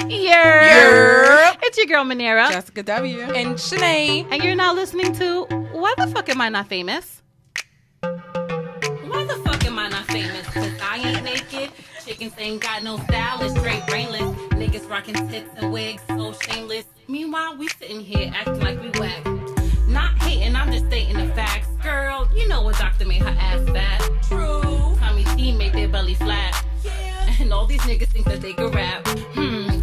It's your girl, Manera. Jessica W. And Shanae. And you're now listening to Why the Fuck Am I Not Famous? Why the fuck am I not famous? Cause I ain't naked. Chickens ain't got no style. It's straight brainless. Niggas rocking tits and wigs, so shameless. Meanwhile, we sitting here acting like we whack. Not hating, I'm just stating the facts. Girl, you know what doctor made her ass fat. True. Tommy T made their belly flat. Yeah. And all these niggas think that they can rap.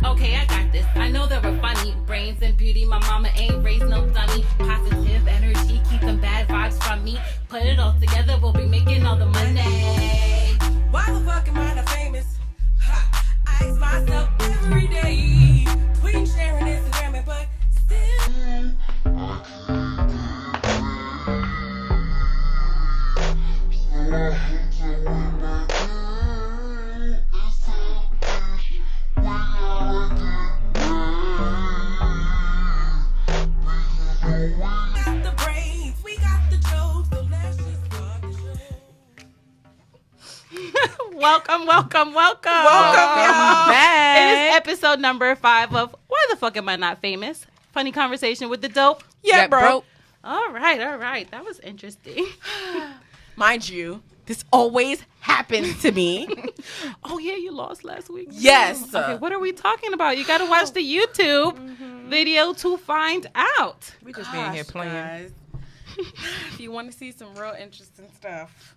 Okay, I got this. I know they're funny. Brains and beauty, my mama ain't raised no dummy. Positive energy, keep them bad vibes from me. Put it all together, we'll be making all the money. Why the fuck am I not famous? Ha, I ask myself every day. Tweet, sharing, Instagram, but still. Welcome back. It is episode number 5 of Why the Fuck Am I Not Famous? Funny conversation with the dope. Yeah, bro. All right. That was interesting. Mind you, this always happens to me. Oh, yeah, you lost last week. Yes. Okay, what are we talking about? You got to watch the YouTube video to find out. We just being here playing. Guys. If you want to see some real interesting stuff,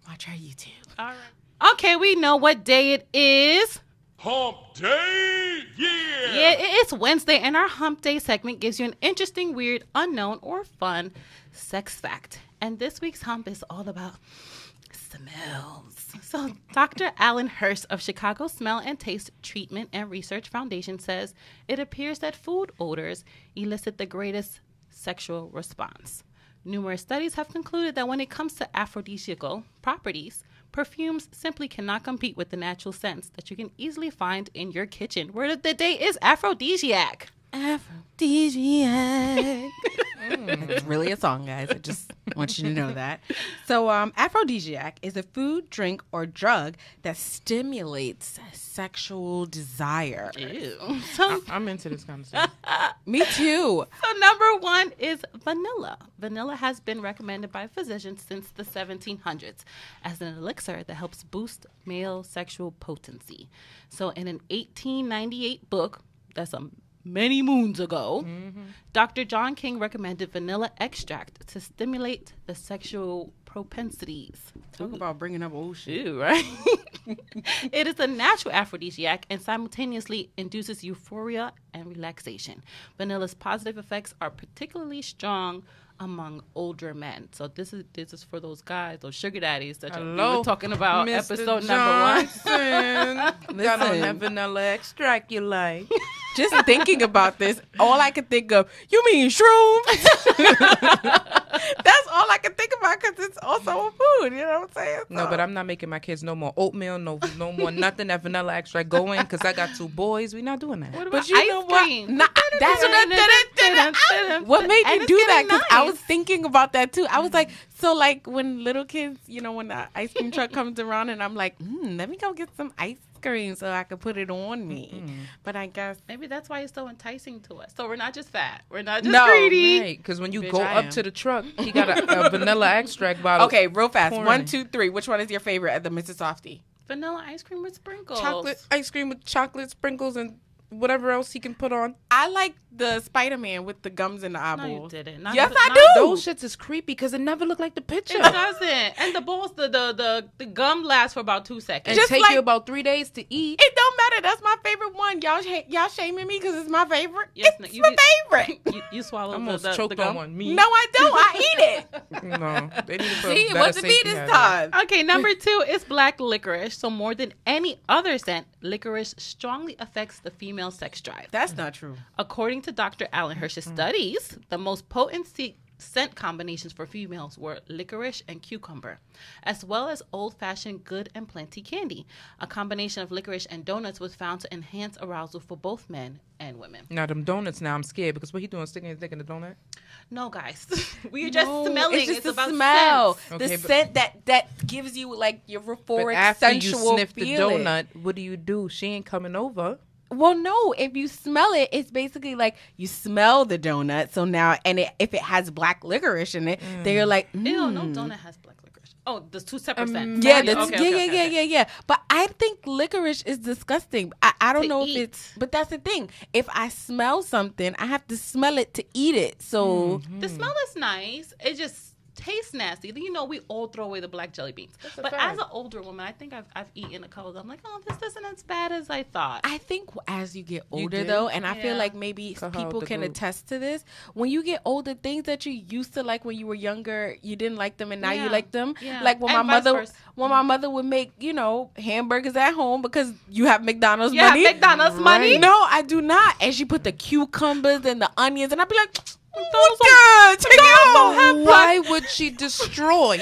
watch our YouTube. All right. Okay, we know what day it is. Hump Day! Yeah, it's Wednesday, and our Hump Day segment gives you an interesting, weird, unknown, or fun sex fact. And this week's hump is all about smells. So Dr. Alan Hurst of Chicago Smell and Taste Treatment and Research Foundation says it appears that food odors elicit the greatest sexual response. Numerous studies have concluded that when it comes to aphrodisiacal properties, perfumes simply cannot compete with the natural scents that you can easily find in your kitchen. Word of the day is aphrodisiac. Aphrodisiac. It's really a song, guys. I just want you to know that. So, aphrodisiac is a food, drink, or drug that stimulates sexual desire. Ew. So, I'm into this kind of stuff. Me too. so number 1 is vanilla. Vanilla has been recommended by physicians since the 1700s as an elixir that helps boost male sexual potency. So in an 1898 book, that's many moons ago, Dr. John King recommended vanilla extract to stimulate the sexual propensities. Talk about bringing up old shit. Ew, right? It is a natural aphrodisiac and simultaneously induces euphoria and relaxation. Vanilla's positive effects are particularly strong among older men. So this is for those guys, those sugar daddies that you were talking about. Mr. Episode Johnson. number 1. Got on that vanilla extract you like. Just thinking about this, all I could think of, you mean shrooms? That's all I can think about because it's also a food. You know what I'm saying? No, but I'm not making my kids no more oatmeal, no more nothing that vanilla extract going because I got 2 boys. We not doing that. What about But you ice know what? cream? Nah, that's what made And me it's do that? getting Because I nice. was thinking about that too. I was like, so like when little kids, you know, when the ice cream truck comes around and I'm like, let me go get some ice cream so I could put it on me. But I guess Maybe that's why it's so enticing to us. So we're not just fat. We're not just No, greedy. Right, because when you Bitch, go I up am. to the truck, he got a vanilla extract bottle. okay, real fast. pouring 1, it. 2, 3. Which one is your favorite at the Mrs. Softy? Vanilla ice cream with sprinkles. Chocolate ice cream with chocolate sprinkles and whatever else he can put on. I like the Spider-Man with the gums and the No, you eyeballs. didn't. Not Yes, the- I not- do. Those shits is creepy because it never looked like the picture. It doesn't. And the balls, the gum lasts for about 2 seconds. And Just take like- you about 3 days to eat. It don't matter. That's my favorite one. Y'all shaming me because it's my favorite. Yes, it's you my did- favorite. You swallow I almost the choked gum. on one. Me? No, I don't. I eat it. No. They need to put See, it better wasn't me safety this hazards. time. Okay, number 2 is black licorice. So more than any other scent, licorice strongly affects the female sex drive. That's not true. According to Dr. Alan Hirsch's studies, the most potent scent combinations for females were licorice and cucumber, as well as old-fashioned Good and Plenty candy. A combination of licorice and donuts was found to enhance arousal for both men and women. Now them donuts. Now I'm scared because what he doing? Sticking his dick in the donut? No, guys, we are just smelling. It's just the about smell. scents. Okay, The but- scent that gives you like your But euphoric, after you sensual sniff feeling. the donut, what do? She ain't coming over. Well, no. If you smell it, it's basically like you smell the donut. So now, if it has black licorice in it, then you're like, Ew, no donut has black licorice. Oh, there's two separate scents. Yeah, Okay, that's, okay, okay. yeah. But I think licorice is disgusting. I don't To know eat. if it's, but that's the thing. If I smell something, I have to smell it to eat it. So The smell is nice. It just tastes nasty. You know, we all throw away the black jelly beans. a But fact. as an older woman, I think I've eaten a couple of them. I'm like, oh, this isn't as bad as I thought. I think as you get older, did? though, and I feel Yeah. like maybe Cut out people the can group. attest to this. When you get older, things that you used to like when you were younger, you didn't like them, and now you Yeah. like them. Yeah. Like when And my vice mother, versa. when my mother would make, hamburgers at home because you have McDonald's You have money. McDonald's money? No, I do not. And she put the cucumbers and the onions, and I'd be like, McDonald's good. Take it home. Why would she destroy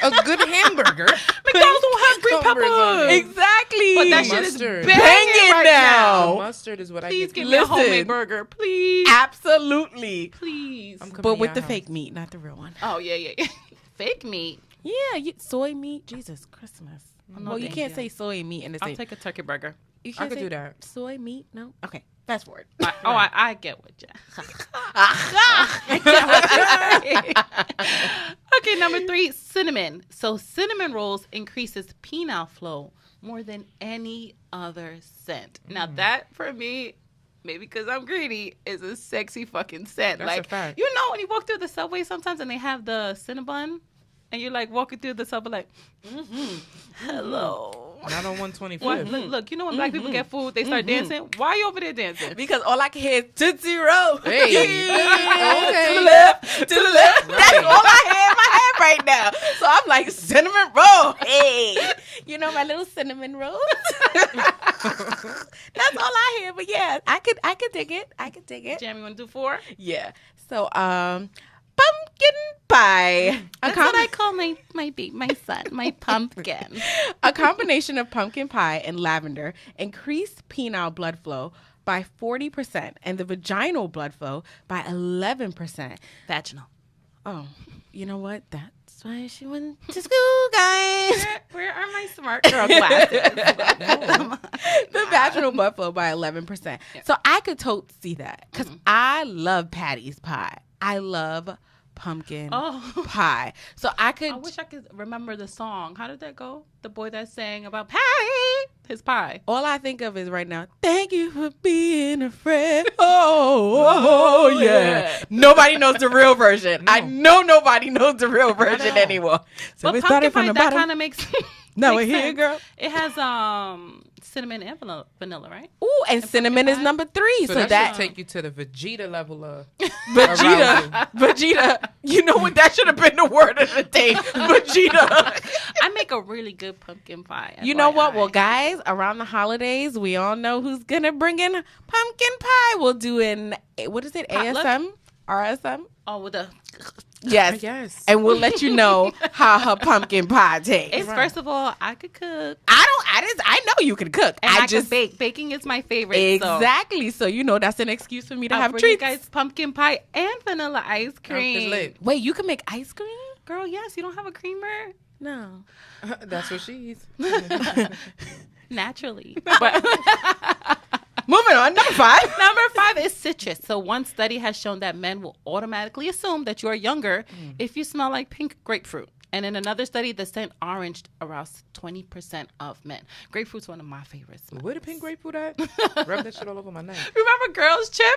a good hamburger? McDonald's don't have green Cucumbers on peppers. it. Exactly. But that shit is Mustard. banging Banging right now. The mustard is what Please I give get. me a Listen. homemade burger. Please. Absolutely. Please. I'm coming But to with your the house. fake meat, not the real one. Oh, yeah. Fake meat. Yeah, soy meat. Jesus, Christmas. no, Well, you thank can't you. say soy meat in the I'll same. take a turkey burger. You I can't could say do that. Soy meat? No. Okay, fast forward. I get what you. Okay, number 3, cinnamon. So cinnamon rolls increases penile flow more than any other scent. Now that for me, maybe because I'm greedy, is a sexy fucking scent. That's a like fact. you know when you walk through the subway sometimes and they have the Cinnabon, and you're like walking through the subway like, hello. Not on 125th. What? Look, you know when black people get food, they start dancing. Why are you over there dancing? Because all I can hear is Tootsie Roll. Hey. To the left, to the left. That's all I hear in my head right now. So I'm like, cinnamon roll. Hey. You know my little cinnamon rolls? That's all I hear. But yeah, I could dig it. I could dig it. Jam, you want to do 4? Yeah. So, pumpkin pie. That's what I call my son, my pumpkin. A combination of pumpkin pie and lavender increased penile blood flow by 40% and the vaginal blood flow by 11%. Vaginal. Oh, you know what? That's why she went to school, guys. Where are my smart girl glasses? The vaginal blood flow by 11%. So I could totally see that because I love Patty's pie. I love pumpkin pie. So I could. I wish I could remember the song. How did that go? The boy that sang about pie, his pie. All I think of is right now, thank you for being a friend. Oh, yeah. Nobody knows the real version. I know nobody knows the real version anymore. So But we pumpkin started from pie, the that bottom. kind of makes No, makes we're here, sense. girl. It has cinnamon and vanilla, right? Ooh, and cinnamon is pie? number 3. So So that that should take you to the Vegeta level of Vegeta. You know what? That should have been the word of the day. Vegeta. I make a really good pumpkin pie. You know what? FYI. Well, guys, around the holidays, we all know who's going to bring in pumpkin pie. We'll do what is it? Potluck? ASM? RSM? Oh, with the Yes. Yes. And we'll let you know how her pumpkin pie tastes. it's first of all, I could cook I know you can cook. and I just could bake. Baking is my favorite. Exactly. So you know that's an excuse for me to I'll have bring treats. you guys pumpkin pie and vanilla ice cream. lit. Wait, you can make ice cream? Girl, yes, you don't have a creamer? No. That's what she's. Naturally. But Moving on, number 5. number 5 is citrus. So one study has shown that men will automatically assume that you are younger if you smell like pink grapefruit. And in another study, the scent orange aroused 20% of men. Grapefruit's one of my favorites. Where the pink grapefruit at? Rub that shit all over my neck. Remember Girls Trip?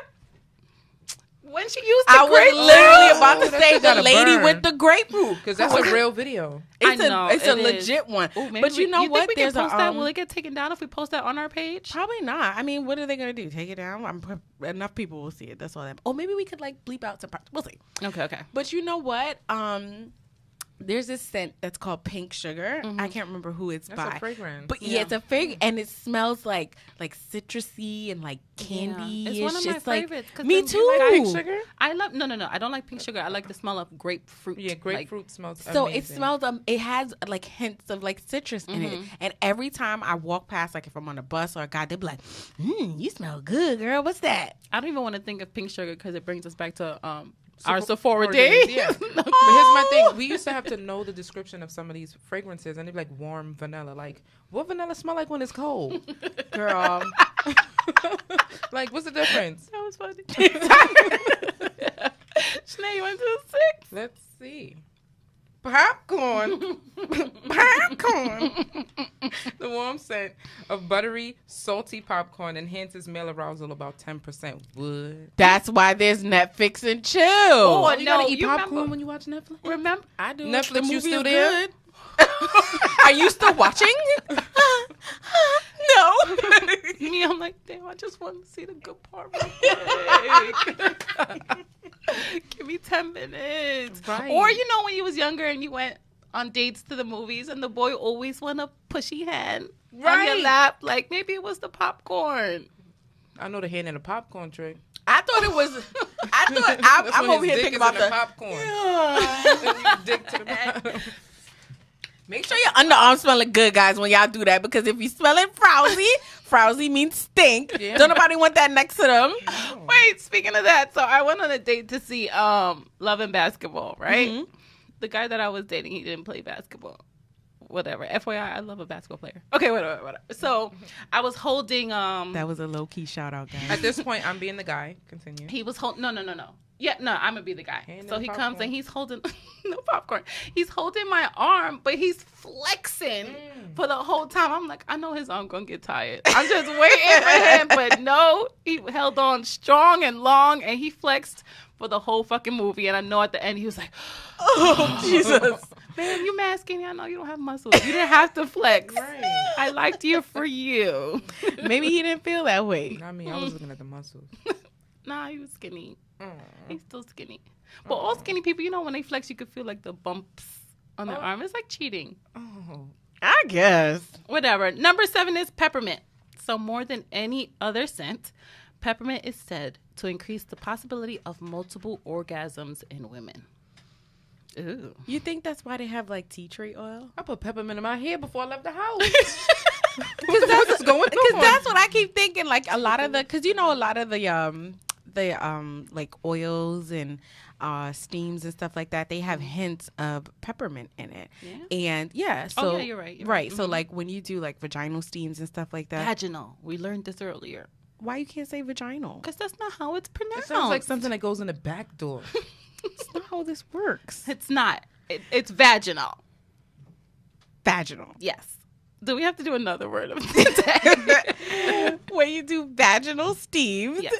When she used the I was grapefruit? literally about to that say shit the gotta lady burn. with the grapefruit. Because that's a real video. It's I know, it's a it is. legit one. Ooh, maybe But you know think what? we can There's post that? a Will it get taken down if we post that on our page? probably not. I mean, what are they gonna do? Take it down? Enough people will see it. That's all that. Or maybe we could like bleep out some parts. We'll see. Okay. But you know what? there's this scent that's called Pink Sugar. Mm-hmm. I can't remember who it's That's by. a fragrance. But yeah, it's a fragrance, and it smells like citrusy and like candy. It's one of my favorites. 'Cause Me then too. you like Pink sugar? I love no. I don't like pink sugar. I like the smell of grapefruit. Yeah, grapefruit smells So amazing. it smells. It has like hints of like citrus in it. And every time I walk past, like if I'm on a bus or a guy, they be like, "You smell good, girl. What's that?" I don't even want to think of pink sugar because it brings us back to our Sephora days. Yeah. But here's my thing. We used to have to know the description of some of these fragrances, and they'd be like warm vanilla. Like, what vanilla smell like when it's cold? Girl, Like, what's the difference? That was funny. Sinead, you went to 6? Let's see. popcorn, popcorn. The warm scent of buttery, salty popcorn enhances male arousal about 10%. Would. That's why there's Netflix and chill. Oh, You no, gotta eat you popcorn remember- when you watch Netflix? Remember? I do. Netflix, The you movie still is there? good. Are you still watching? No. Me, I'm like, damn, I just want to see the good part real quick. Give me 10 minutes. Right. Or, you know, when you was younger and you went on dates to the movies and the boy always want a pushy hand on your Right. lap. Like, maybe it was the popcorn. I know the hand in the popcorn trick. I thought it was. I thought That's I'm when over his here dick thinking is about in the the. popcorn. Yeah. You dick to the bottom. Make sure your underarms smelling good, guys, when y'all do that. Because if you smelling frowsy, frowsy means stink. Yeah. Don't nobody want that next to them. Wait, speaking of that, so I went on a date to see Love and Basketball, right? Mm-hmm. The guy that I was dating, he didn't play basketball. Whatever. FYI, I love a basketball player. Okay, whatever. So I was holding That was a low key shout out, guys. At this point, I'm being the guy. Continue. he was holding no. Yeah, no, I'm gonna be the guy. Hand So in he the comes popcorn. and he's holding no popcorn. He's holding my arm, but he's flexing for the whole time. I'm like, I know his arm gonna get tired. I'm just waiting for him, but no, he held on strong and long, and he flexed for the whole fucking movie. And I know at the end he was like, "Oh Jesus, man, you mad skinny? I know you don't have muscles. You didn't have to flex. Right. I liked you for you." Maybe he didn't feel that way. Not me. I was looking at the muscles. Nah, he was skinny. Mm. He's still skinny. But all skinny people, you know, when they flex, you could feel like the bumps on their arm. It's like cheating. Oh. I guess. Whatever. Number 7 is peppermint. So more than any other scent, peppermint is said to increase the possibility of multiple orgasms in women. Ooh. You think that's why they have like tea tree oil? I put peppermint in my hair before I left the house. Because that's what's going on. Because that's what I keep thinking. Like a lot of the, because you know a lot of the like oils and steams and stuff like that, they have hints of peppermint in it. Yeah? And yeah, so Oh, yeah, you're right. You're right. right. So like when you do like vaginal steams and stuff like that, Vaginal. We learned this earlier. why you can't say vaginal? Because that's not how it's It pronounced. sounds like something that goes in the back door. That's not how this works. It's not. It's vaginal. Vaginal. Yes. Do we have to do another word of the day? When you do vaginal steams, Yes.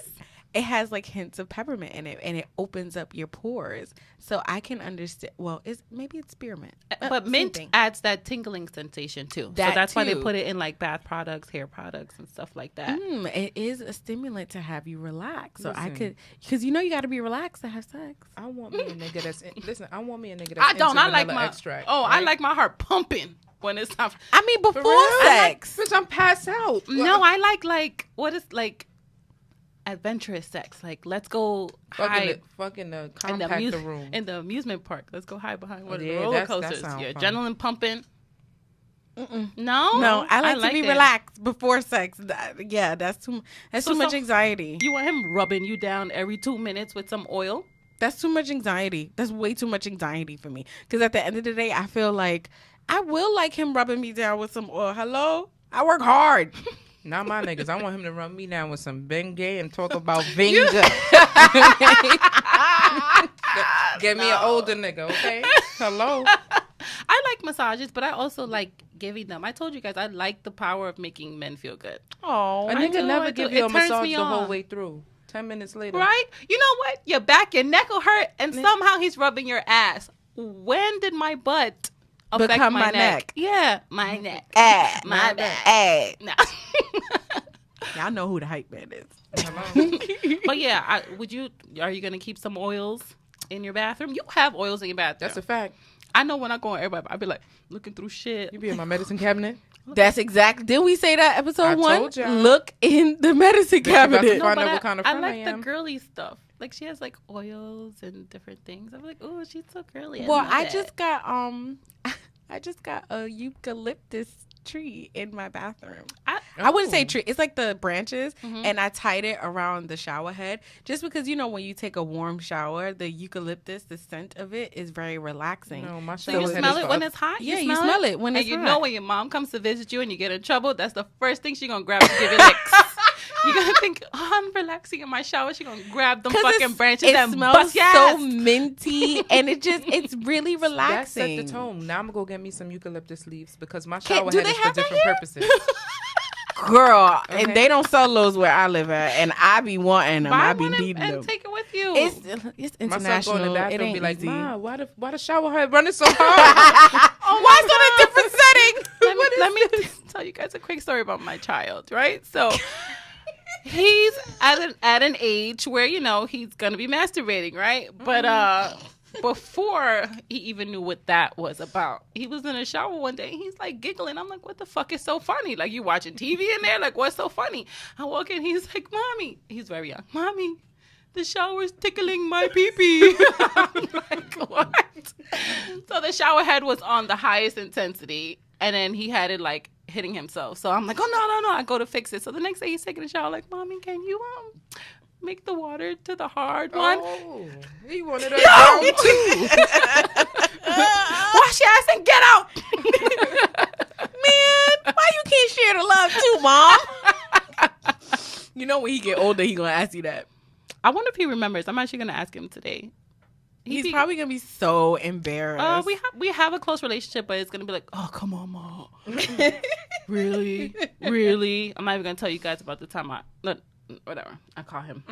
it has like hints of peppermint in it, and it opens up your pores. So I can understand. Well, maybe it's spearmint, But same mint thing. adds that tingling sensation too. That so that's why they too. put it in like bath products, hair products, and stuff like that. It is a stimulant to have you relax. So I Listen. could, because you know you got to be relaxed to have sex. I want me a nigga that's listen. I want me a nigga that's I don't. into I like vanilla my extract. Oh, I right? like my heart pumping when it's time. I mean, before real? sex. Bitch, I'm passed out. No, I like what is like adventurous sex. Like let's go hide Fucking the in the, compactor room. in the amusement park. Let's go hide behind one of the Yeah, roller that coasters. sound Your fun. adrenaline pumping. No, No, I like to be it. relaxed before sex. Yeah, that's too So- much so- anxiety. You want him rubbing you down every 2 minutes with some oil? That's too much anxiety. That's way too much anxiety for me. Because at the end of the day, I feel like I will like him rubbing me down with some oil. Hello? I work hard. Not my niggas. I want him to run me down with some Bengay and talk about Venga. Get me an older nigga, okay? Hello. I like massages, but I also like giving them. I told you guys I like the power of making men feel good. Oh, A I nigga do, never I do. give It you a turns massage me the whole on. way through. 10 minutes later. Right? You know what? Your back, your neck will hurt, and somehow he's rubbing your ass. When did my butt affect Become my my neck? neck. Yeah, my neck. my back. No. Y'all know who the hype man is. Hello. But yeah, are you gonna keep some oils in your bathroom? You have oils in your bathroom. That's a fact. I know when I go on everybody, I be like looking through shit. You be in my medicine cabinet. That's exactly. Didn't we say that episode I 1? told y'all. Look in the medicine Bitch, you about to cabinet. find but out what kind of I friend like I the am. girly stuff. Like she has like oils and different things. I'm like, oh, she's so girly. Well, love I it. just got I just got a eucalyptus tree in my bathroom. I wouldn't say tree. It's like the branches, and I tied it around the shower head just because, you know, when you take a warm shower, the eucalyptus, the scent of it is very relaxing. No, my So shower you head smell is it when for- it's hot? Yeah, you smell it when and it's you hot. know when your mom comes to visit you and you get in trouble, that's the first thing she's going to grab to give you licks. You're going to think, oh, I'm relaxing in my shower. She's going to grab them fucking branches it and smells bust your so ass. minty, and it's really That relaxing. set the tone. Now I'm gonna go get me some eucalyptus leaves because my Can't- shower do head they is for have that different here? purposes. Girl, Okay. and they don't sell those where I live at, and I be wanting them. Buy I be one needing and them. take it with you. It's My son international. go in the It bathroom ain't and be like, easy. Ma, why the shower head running so hard? Why is it a different setting? let me tell you guys a quick story about my child, right? So he's at an age where, you know, he's gonna be masturbating, right? But before he even knew what that was about, he was in a shower one day and he's like giggling. I'm like, what the fuck is so funny? Like, you watching TV in there? Like, what's so funny? I walk in, he's like, Mommy, he's very young, Mommy, the shower's tickling my pee-pee. I'm like, what? So the shower head was on the highest intensity, and then he had it like hitting himself. So I'm like, oh, no. I go to fix it. So the next day he's taking a shower, like, Mommy, can you make the water to the hard one? Oh, he wanted us down too. Wash your ass and get out. Man, why you can't share the love too, Mom? You know when he get older, he gonna ask you that. I wonder if he remembers. I'm actually gonna ask him today. He's probably gonna be so embarrassed. We have a close relationship, but it's gonna be like, oh, come on, Mom. really? I'm not even gonna tell you guys about the time whatever. I call him.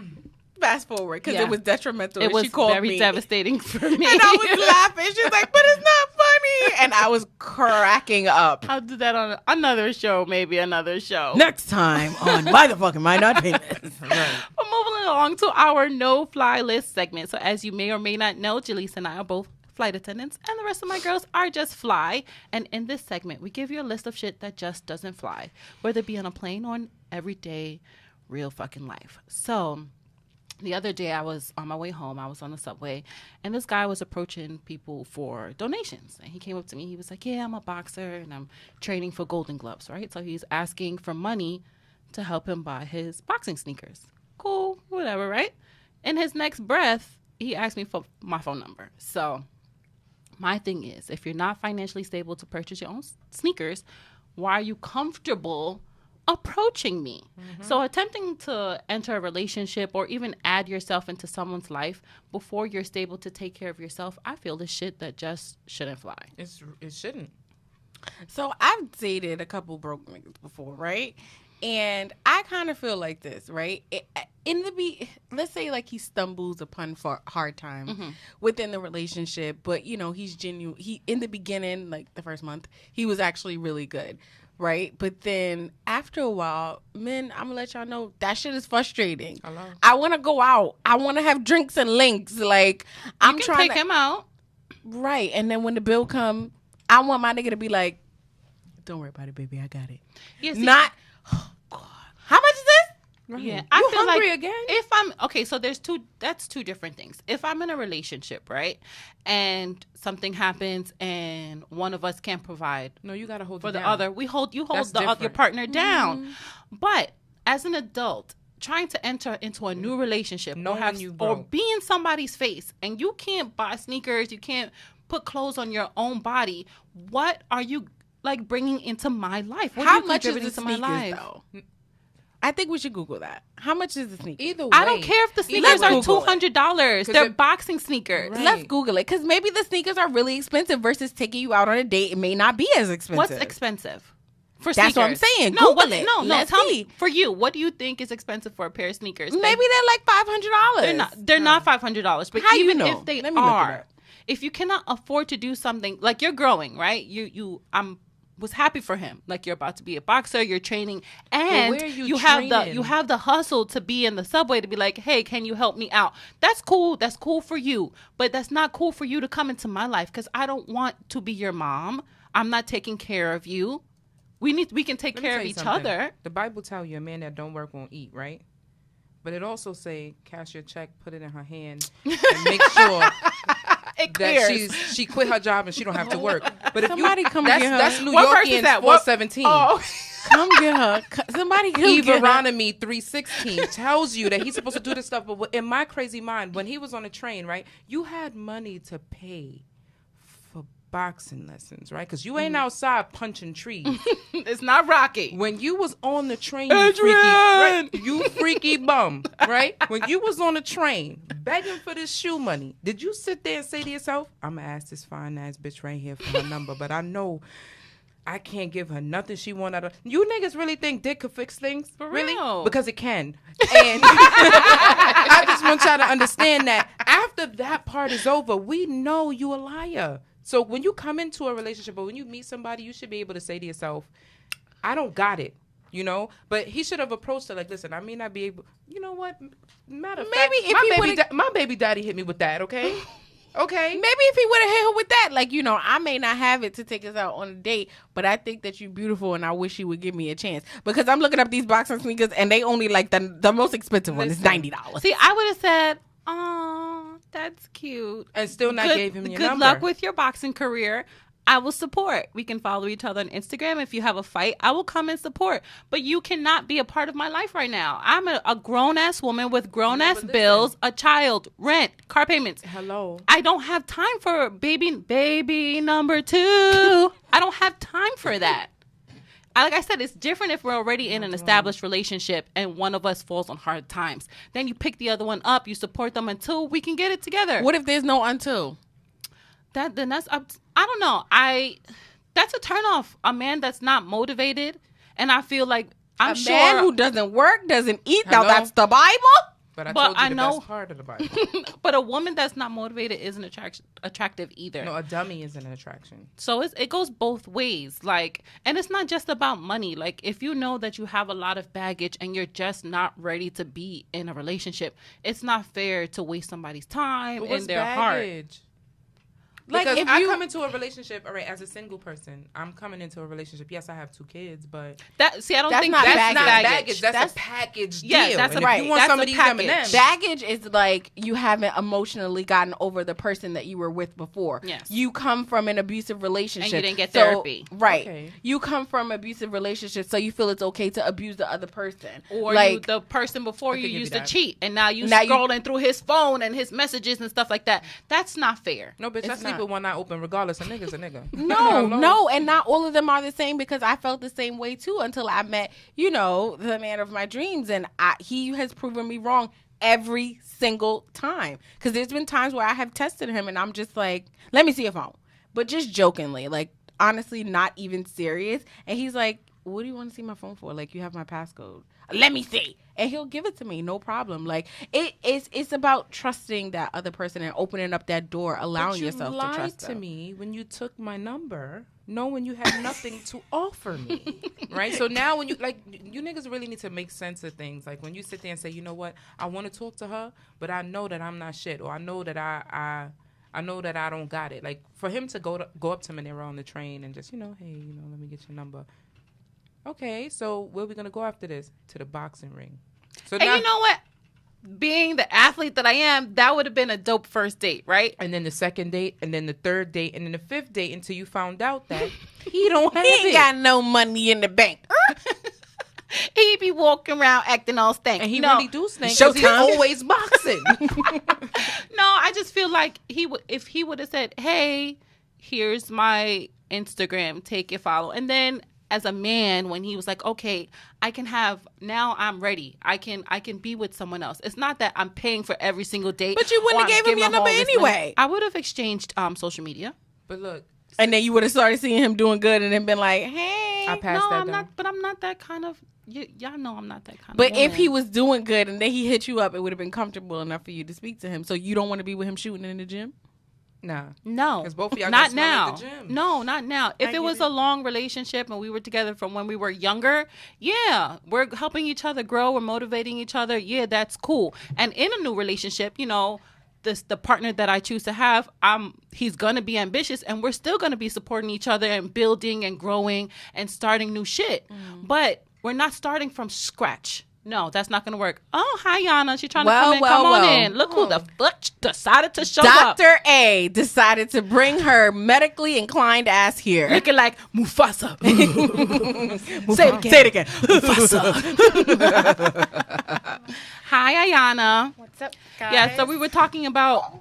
Fast forward, because Yeah. it was detrimental. It and was she called very me. devastating for me. And I was laughing. She's like, but it's not funny. And I was cracking up. I'll do that on another show, maybe another show. Next time on Why the Fuck Am I Not Famous? We're moving along to our no-fly list segment. So as you may or may not know, Jaleesa and I are both flight attendants, and the rest of my girls are just fly. And in this segment, we give you a list of shit that just doesn't fly, whether it be on a plane or in everyday real fucking life. So the other day I was on my way home, I was on the subway, and this guy was approaching people for donations. And he came up to me, he was like, yeah, I'm a boxer and I'm training for Golden Gloves, right? So he's asking for money to help him buy his boxing sneakers. Cool, whatever, right? In his next breath, he asked me for my phone number. So my thing is, if you're not financially stable to purchase your own sneakers, why are you comfortable approaching me? So attempting to enter a relationship or even add yourself into someone's life before you're stable to take care of yourself, I feel the shit that just shouldn't fly. It shouldn't. So I've dated a couple broke niggas before, right? And I kind of feel like this, right? Let's say like he stumbles upon for hard time within the relationship, but you know he's genuine. He in the beginning, like the first month, he was actually really good, right? But then after a while, men, I'm gonna let y'all know that shit is frustrating. Hello? I want to go out. I want to have drinks and links. Like I'm You can trying take to, him out. right? And then when the bill come, I want my nigga to be like, "Don't worry about it, baby. I got it." Yeah, see, Not. Oh God. How much is this? Yeah, You I feel hungry like again? if I'm okay, so that's two different things. If I'm in a relationship, right, and something happens and one of us can't provide No, you gotta hold for it the down. other, you hold That's your different. partner down. But as an adult, trying to enter into a new relationship Knowing or have you or broke. be in somebody's face and you can't buy sneakers, you can't put clothes on your own body. What are you like bringing into my life? What are How you much is contributing the to my sneakers life? though? I think we should Google that. How much is the sneakers? Either way. I don't care if the sneakers Let's are Google it. $200. They're boxing sneakers. Right. Let's Google it because maybe the sneakers are really expensive versus taking you out on a date. It may not be as expensive. What's expensive for That's sneakers? what I'm saying. No, Google it. No. Let's Tell see. me for you. What do you think is expensive for a pair of sneakers? Maybe they're like $500. They're not $500. But How you even know? if they Let me look it are, up. if you cannot afford to do something like you're growing, right? I'm was happy for him. Like, you're about to be a boxer, you're training, and where are you you training? have the hustle to be in the subway to be like, hey, can you help me out? That's cool. That's cool for you. But that's not cool for you to come into my life because I don't want to be your mom. I'm not taking care of you. We can take Let me care tell of you each something. other. The Bible tell you a man that don't work won't eat, right? But it also say cash your check, put it in her hand, and make sure It that clears. she quit her job and she don't have to work. But if Somebody you, come that's, get her. that's New What verse is Yorkians that? What- 417. Oh, Come get her. Somebody come get her. Deuteronomy 3:16 tells you that he's supposed to do this stuff. But in my crazy mind, when he was on a train, right, you had money to pay for boxing lessons, right? Because you ain't outside punching trees. it's not Rocky. When you was on the train, you Adrian! you freaky bum, right? When you was on the train begging for this shoe money, did you sit there and say to yourself, I'm going to ask this fine ass bitch right here for her number, but I know I can't give her nothing she want out of... You niggas really think dick could fix things? For Really? real. Because it can. And I just want y'all to understand that after that part is over, we know you a liar. So when you come into a relationship or when you meet somebody, you should be able to say to yourself, I don't got it, you know? But he should have approached her like, listen, I may not be able... You know what? Matter of fact, Maybe if he would've- my baby daddy hit me with that, okay? Okay? Maybe if he would have hit her with that, like, you know, I may not have it to take us out on a date, but I think that you're beautiful and I wish you would give me a chance. Because I'm looking up these boxing sneakers and they only like the most expensive one is Listen. $90. See, I would have said, oh, that's cute. And still not gave him your good number. luck with your boxing career. I will support. We can follow each other on Instagram. If you have a fight, I will come and support. But you cannot be a part of my life right now. I'm a grown-ass woman with grown-ass but listen. bills, a child, rent, car payments. Hello. I don't have time for baby number 2. I don't have time for that. Like I said, it's different if we're already in an established relationship and one of us falls on hard times. Then you pick the other one up, you support them until we can get it together. What if there's no until? Then that's up. I don't know. That's a turnoff. A man that's not motivated, and I feel like I'm a sure. man who doesn't work, doesn't eat. Now Hello? that's the Bible. But I But told you I the know- best part of the Bible. but a woman that's not motivated isn't attractive either. No, a dummy isn't an attraction. So it goes both ways. Like, and it's not just about money. Like, if you know that you have a lot of baggage and you're just not ready to be in a relationship, it's not fair to waste somebody's time But and what's their heart. baggage? Like, Because if I you- come into a relationship, all right, as a single person, I'm coming into a relationship. Yes, I have 2 kids, but I don't That's think not that's baggage. not baggage. baggage. That's That's- a package Yeah, deal. that's and a- if you want that's some a of these package. M&Ms, Baggage is like you haven't emotionally gotten over the person that you were with before. Yes. You come from an abusive relationship. And you didn't get So- therapy. Right. Okay. You come from abusive relationship, so you feel it's okay to abuse the other person. Or like, you, the person before I you can give used you to that. cheat, and now you Now you- scrolling through his phone and his messages and stuff like that. That's not fair. no, bitch, I It's sleep not. with one eye open regardless. A nigga's a nigga. No, Hello? no, and not all of them are the same because I felt the same way too until I met, you know, the man of my dreams, and he has proven me wrong every single time. Because there's been times where I have tested him, and I'm just like, "Let me see your phone," but just jokingly, like honestly, not even serious. And he's like, "What do you want to see my phone for? Like, you have my passcode. Let me see." And he'll give it to me, no problem. Like it's about trusting that other person and opening up that door, allowing But you yourself to lied trust to them. me when you took my number, knowing you had nothing to offer me, right? So now when you you niggas really need to make sense of things. Like when you sit there and say, you know what, I want to talk to her, but I know that I'm not shit, or I know that I know that I don't got it. Like for him to go up to me when they were on the train and just hey, let me get your number. Okay, so where we gonna go after this? To the boxing ring. So And now, you know what? Being the athlete that I am, that would have been a dope first date, right? and then the second date, and then the third date, and then the 5th date until you found out that he don't have He ain't it. got no money in the bank. He be walking around acting all stank. And he No. really do stink because he's Showtime. always boxing. No, I just feel like if he would have said, "Hey, here's my Instagram, take your follow," and then as a man, when he was like, "Okay, I can have now, I'm ready. I can be with someone else." It's not that I'm paying for every single date. But you wouldn't or have I'm gave him giving your number all this anyway. money. I would have exchanged social media. But look, And then you would have started seeing him doing good and then been like, hey. I passed No, that I'm down. not. But I'm not that kind of. Y'all know I'm not that kind But of. if he woman. was doing good and then he hit you up, it would have been comfortable enough for you to speak to him. So you don't want to be with him shooting in the gym? Nah. No, 'Cause both of y'all not gonna smell now. like the gym. No, not now. If I it get was it. a long relationship and we were together from when we were younger, yeah, we're helping each other grow, we're motivating each other. Yeah, that's cool. And in a new relationship, you know, the partner that I choose to have, he's gonna be ambitious, and we're still gonna be supporting each other and building and growing and starting new shit. But we're not starting from scratch. No, that's not going to work. Oh, hi, Yana. She's trying to come in. Come on in. Look who the fuck decided to show up. Dr. A decided to bring her medically inclined ass here. Looking like Mufasa. Say it again. Mufasa. Hi, Ayana. What's up, guys? Yeah, so we were talking about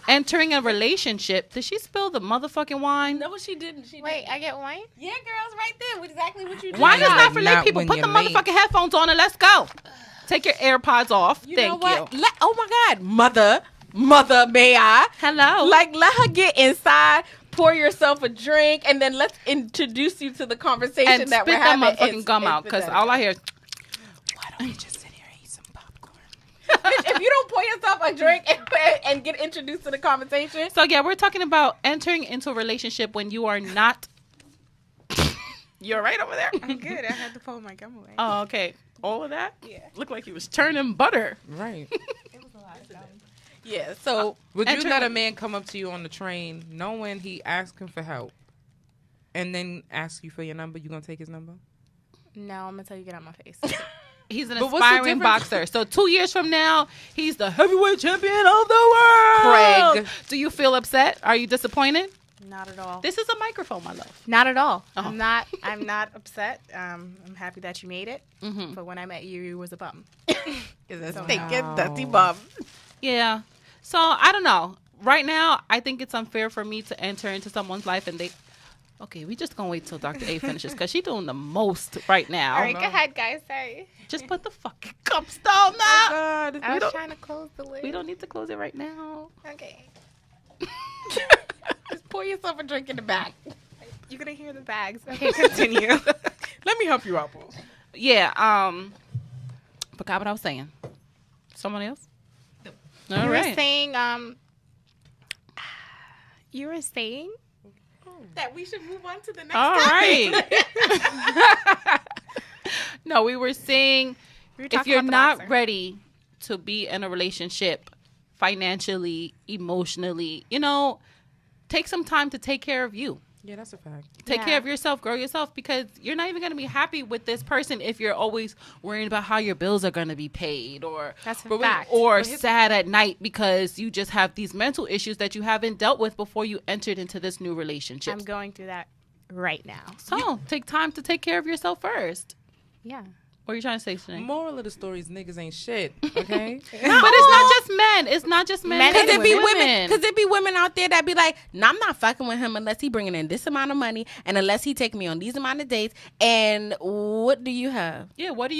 entering a relationship. Did she spill the motherfucking wine? No, she didn't. Wait, I get wine? Yeah, girls, right there. Exactly what you did. Wine is not for late Not people. when Put the you're late. motherfucking headphones on and let's go. Take your AirPods off. You Thank know what? you. Oh my God, mother, may I? Hello. Like, let her get inside. Pour yourself a drink, and then let's introduce you to the conversation and that spit we're that having. motherfucking gum out, because all I hear is, Why don't we just sit here and eat some popcorn? If you don't pour yourself a drink and get introduced to the conversation, so yeah, we're talking about entering into a relationship when you are not. You're right over there. I'm good. I had to pull my gum away. Oh, okay. All of that? Yeah. Looked like he was churning butter. Right. It was a lot of gum. yeah. So Would you Enter- let a man come up to you on the train knowing he asking for help and then ask you for your number? You gonna take his number? No, I'm going to tell you, get out my face. He's an But what's the aspiring difference? boxer. So 2 years from now, he's the heavyweight champion of the world. Craig. Do you feel upset? Are you disappointed? Not at all. This is a microphone, my love. Not at all. Oh. I'm not upset. I'm happy that you made it. Mm-hmm. But when I met you, you was a bum. is a So stinking no. dusty bum. Yeah. So I don't know. Right now, I think it's unfair for me to enter into someone's life and they. Okay, we just gonna wait till Dr. A finishes because she's doing the most right now. All right, go ahead, guys. Sorry. Just put the fucking cups down now. God. I was don't- trying to close the lid. We don't need to close it right now. Okay. Just pour yourself a drink in the back. You're going to hear the bags. Okay, continue. Let me help you out, boo. Yeah. Forgot what I was saying. Someone else? All you right. were saying, That we should move on to the next All topic. right. No, we were saying we were if talking you're about the not boxer. ready to be in a relationship financially, emotionally, you know, take some time to take care of you. Yeah, that's a fact. Take Yeah. care of yourself, grow yourself, because you're not even going to be happy with this person if you're always worrying about how your bills are going to be paid or That's a But wait, fact. or sad at night because you just have these mental issues that you haven't dealt with before you entered into this new relationship. I'm going through that right now. So take time to take care of yourself first. Yeah. What are you trying to say, Sinead? Moral of the story is niggas ain't shit. Okay. But it's not just men. It's not just men. Men Because and it be women. Because it be women out there that be like, "No, I'm not fucking with him unless he bringing in this amount of money and unless he take me on these amount of dates." And what do you have? Yeah, what are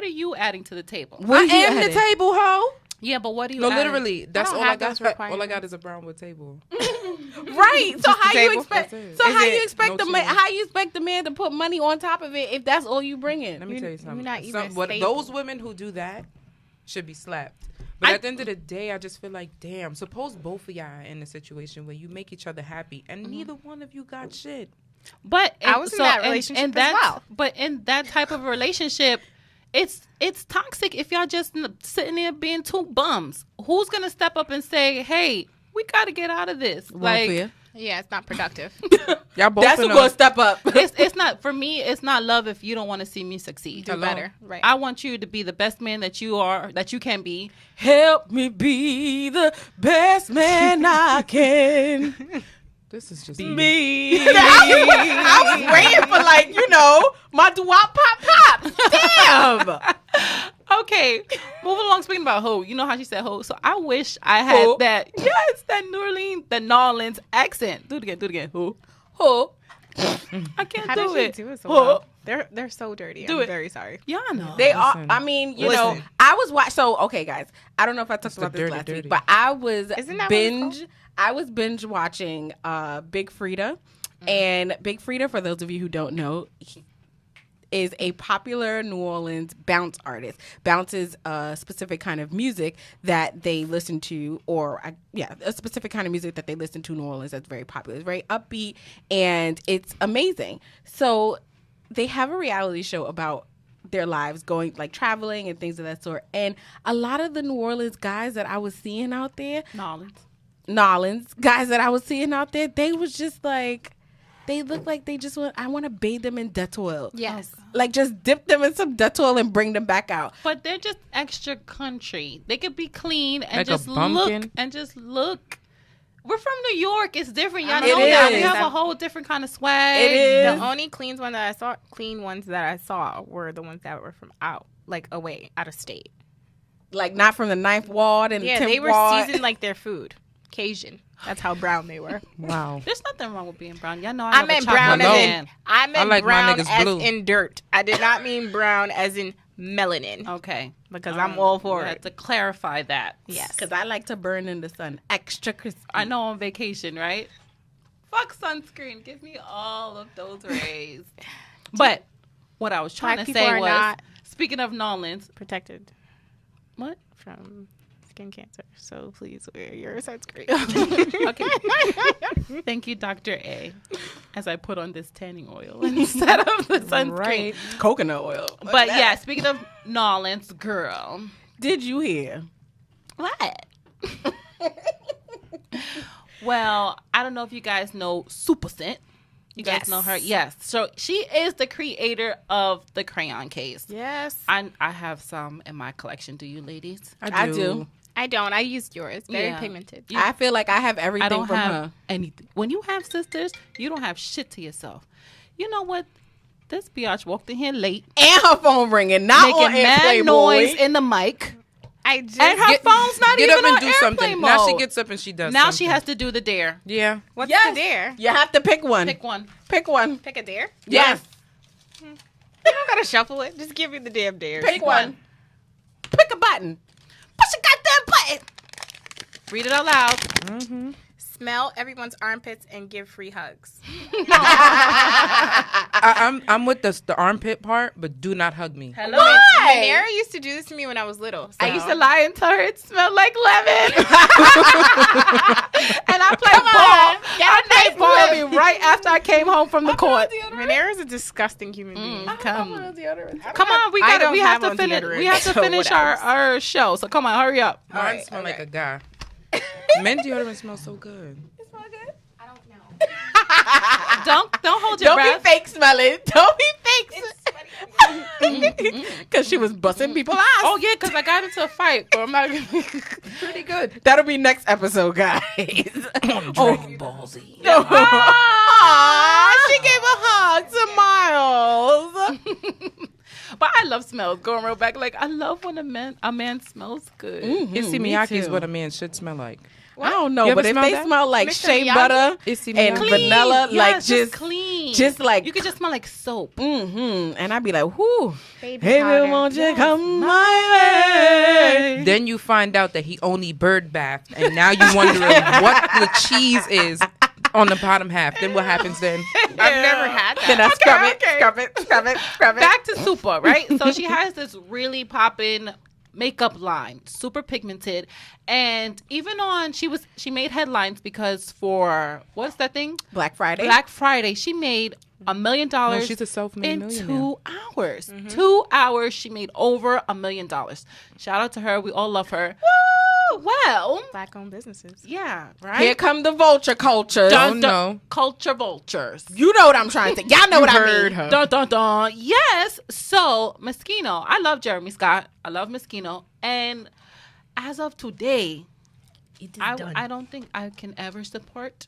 you adding to the table? What I am the table, hoe. Yeah, but what do you No, adding? literally, that's don't all I have got. those All I requirements. got is a brownwood table. Right. So how you table? expect? That's it. So Is how it you expect no the man? cheese? How you expect the man to put money on top of it if that's all you bring in? Let me You're- tell you something. you're not even What stable. those women who do that should be slapped. But I- at the end of the day, I just feel like, damn. Suppose both of y'all are in a situation where you make each other happy, and neither one of you got shit. But I was in that relationship as that, well. But in that type of relationship, it's toxic if y'all just sitting there being two bums. Who's gonna step up and say, "Hey, we got to get out of this"? Like Yeah, it's not productive. Y'all both. That's who gonna step up. it's not for me. It's not love if you don't want to see me succeed. Do better. Right. I want you to be the best man that you are, that you can be. Help me be the best man I can This is just be. I was waiting for my doo-wop pop. Damn. Okay, moving along. Speaking about hoe, you know how she said hoe. So I wish I had Hoe. that. Yes, that New Orleans accent. Do it again. Hoe. Who? I can't How do did it. you do it so Hoe. well? They're so dirty. Do I'm it. very sorry. Yana. They are. Listen. I mean, you know, Listen. I was watching. So, okay, guys, I don't know if I talked It's the about this dirty, last dirty. week, but I was Isn't that what it's binge. called? I was binge watching Big Frida, and Big Frida. For those of you who don't know, is a popular New Orleans bounce artist. Bounce is a specific kind of music that they listen to, a specific kind of music that they listen to in New Orleans that's very popular. It's very upbeat, and it's amazing. So they have a reality show about their lives going, like, traveling and things of that sort. And a lot of the New Orleans guys that I was seeing out there, Nolans guys that I was seeing out there, they was just like, they look like they just I want to bathe them in Dettol. Yes. Like, just dip them in some Dettol and bring them back out. But they're just extra country. They could be clean and Like a just bumpkin? look. We're from New York. It's different. Y'all It know that. We is. have a whole different kind of swag. It is. The only clean ones that I saw were the ones that were from out of state. Like, not from the 9th Ward and the 10th They were Ward. seasoned like their food. Cajun. That's how brown they were. Wow. There's nothing wrong with being brown. Y'all know I love meant a chocolate brown as man. in I meant I like my brown niggas as blue. in dirt. I did not mean brown as in melanin. Okay. Because I'm all for We had it. to clarify that. Yes. Because I like to burn in the sun. Extra crispy. I know on vacation, right? Fuck sunscreen. Give me all of those rays. But what I was trying Black to people say are was, not- speaking of Nolans, Protected what? from skin cancer. So please wear your sunscreen. Okay. Thank you, Dr. A, as I put on this tanning oil instead of the sunscreen. Right. Coconut oil. But yeah, speaking of Nolans, girl. Did you hear? What? Well, I don't know if you guys know Super Scent. You guys Yes. know her? Yes. So she is the creator of the crayon case. Yes. I have some in my collection. Do you, ladies? I do. I don't. I used yours. Very Yeah. pigmented. I feel like I have everything I don't from have her. anything. When you have sisters, you don't have shit to yourself. You know what? This biatch walked in here late, And her phone ringing, not on making mad Airplay noise Boy. in the mic, I just. and her phone's not Get even up and on do airplane something. mode. Now she gets up and she does Now something. she has to do the dare. Yeah. What's Yes. the dare? You have to pick one. Pick one. Pick one. Pick a dare? Yes. You don't gotta shuffle it. Just give me the damn dare. Pick one. Pick a button. Push a goddamn button. Read it out loud. Smell everyone's armpits and give free hugs. I'm with the armpit part, but do not hug me. Hello. Manera used to do this to me when I was little. I so- used to lie and tell her it smelled like lemon. And I played ball. Get I a nice played ball whip. with me right after I came home from the court. Manera's a disgusting human being. Come on, we I got don't we have have to on finish. deodorant, We have to so finish what our, else? our show. So come on, hurry up. Mine Alright, smell like okay. a guy. Men deodorant smells so good. I don't know. Don't hold your Don't breath. be fake smelling. Don't be fake. Because she was busting people's ass. Oh yeah, because I got into a fight. But I'm not pretty good. That'll be next episode, guys. Dragon Ball Z. Aw, she gave a hug to Miles. But I love smells. Going real back, like I love when a man smells good. Issey Miyake is too. what a man should smell like. I don't know, You ever but if smell they that? smell like Mr. shea Miyagi? butter Issey and Miyake. vanilla, Yes, like just clean, just like you could just smell like soap. and I'd be like, whoo, Baby baby, powder. won't you come my way? Then you find out that he only bird bathed, and now you wondering what the cheese is on the bottom half. Then what happens then? I've never had Then that. I scrub it, scrub it, scrub it, scrub it. Back to Super, right? So she has this really poppin' makeup line, super pigmented, and even on she made headlines because for what's that thing? Black Friday. Black Friday, she made $1 million. No, she's a self-made in millionaire. 2 hours. 2 hours, she made over $1 million. Shout out to her. We all love her. Woo! Well, Black-owned businesses. yeah, right. Here come the vulture culture. Don't know. Culture vultures. You know what I'm trying to say. Y'all know what I heard mean. her. Dun, dun, dun. Yes. So, Moschino. I love Jeremy Scott. I love Moschino. And as of today, I don't think I can ever support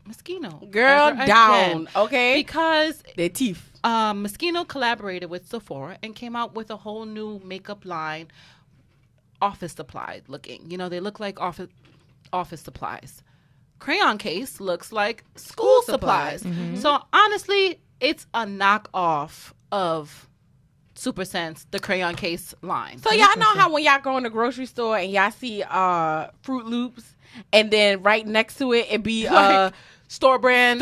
Moschino. Girl, ever down. again. Okay. Because Their teeth. Moschino collaborated with Sephora and came out with a whole new makeup line, office supply looking. You know, they look like office supplies. Crayon case looks like school supplies. So honestly, it's a knockoff of Super Sense, the crayon case line. So y'all know how when y'all go in the grocery store and y'all see Fruit Loops, and then right next to it be Like store brand